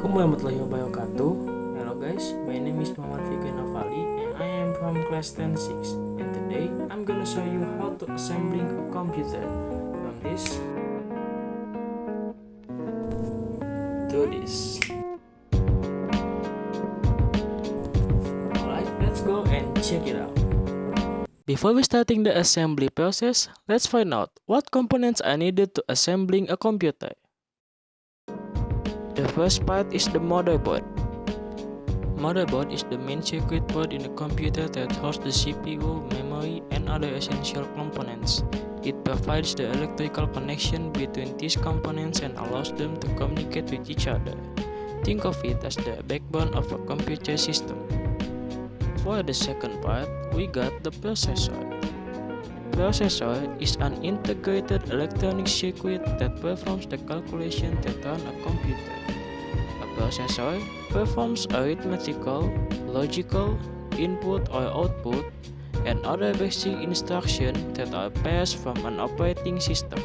Assalamualaikum warahmatullahi wabarakatuh. Hello guys, my name is Muhammad Fikri Navali and I am from class 10-6. And today I'm gonna show you how to assembling a computer from this to this. Alright, let's go and check it out. Before we starting the assembly process, let's find out what components are needed to assembling a computer. The first part is the motherboard. Motherboard is the main circuit board in a computer that hosts the CPU, memory, and other essential components. It provides the electrical connection between these components and allows them to communicate with each other. Think of it as the backbone of a computer system. For the second part, we got the processor. Processor is an integrated electronic circuit that performs the calculation that run a computer. A processor performs arithmetical, logical, input or output, and other basic instructions that are passed from an operating system.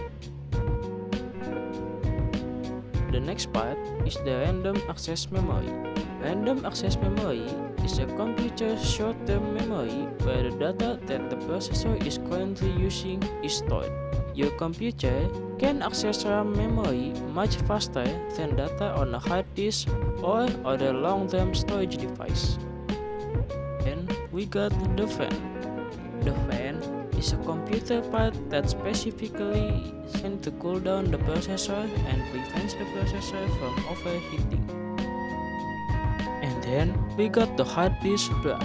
The next part is the random access memory. Random access memory is a computer's short-term memory where the data that the processor is currently using is stored. Your computer can access RAM memory much faster than data on a hard disk or other long-term storage device. Then we got the fan. The fan is a computer part that specifically sent to cool down the processor and prevents the processor from overheating. And then we got the hard disk drive.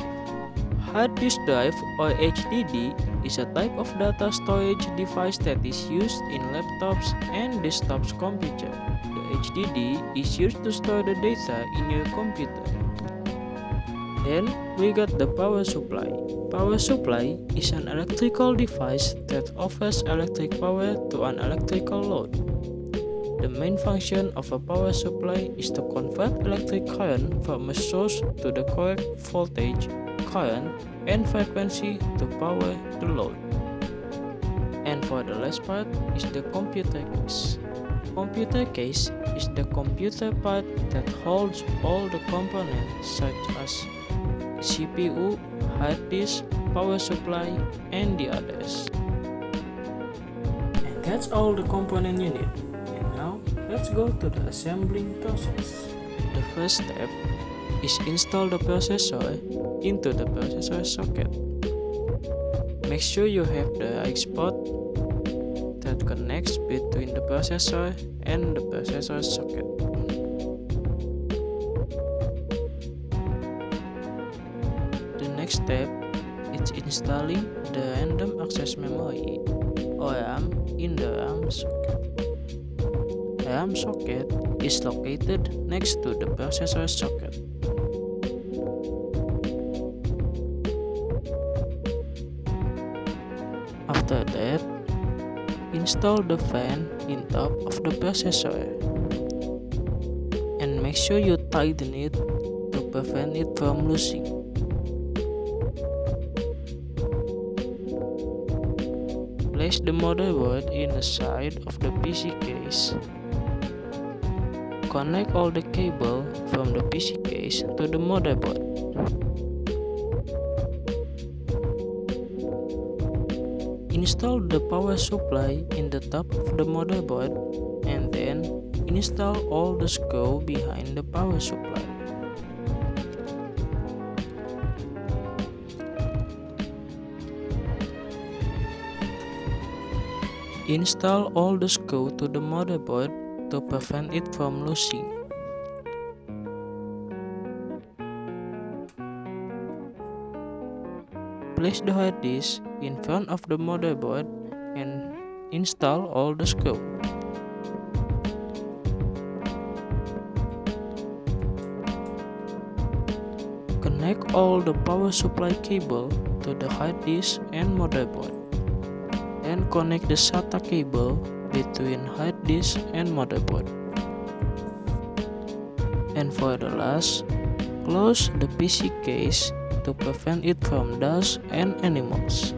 Hard disk drive or HDD is a type of data storage device that is used in laptops and desktops computer. The HDD is used to store the data in your computer. Then we got the power supply. Power supply is an electrical device that offers electric power to an electrical load. The main function of a power supply is to convert electric current from a source to the correct voltage, current, and frequency to power the load. And for the last part is the computer case. Computer case is the computer part that holds all the components such as CPU, hard disk, power supply, and the others. And that's all the component you need. Now, let's go to the assembling process. The first step is install the processor into the processor socket. Make sure you have the right spot that connects between the processor and the processor socket. The next step is installing the random access memory or RAM in the RAM socket. RAM socket is located next to the processor socket. After that, install the fan in top of the processor and make sure you tighten it to prevent it from losing. Place the motherboard in the side of the PC case. Connect all the cable from the PC case to the motherboard. Install the power supply in the top of the motherboard and then install all the screws behind the power supply. Install all the screws to the motherboard to prevent it from losing. Place the hard disk in front of the motherboard and install all the screws. Connect all the power supply cable to the hard disk and motherboard. Then connect the SATA cable between hard disk and motherboard. And for the last, close the PC case to prevent it from dust and animals.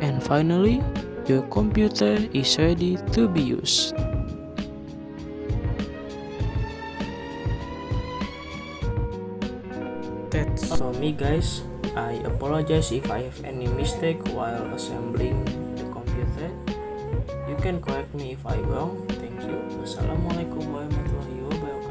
And finally, your computer is ready to be used. That's all for me, guys. I apologize if I have any mistake while assembling the computer. You can correct me if I wrong. Thank you. Wassalamualaikum warahmatullahi wabarakatuh.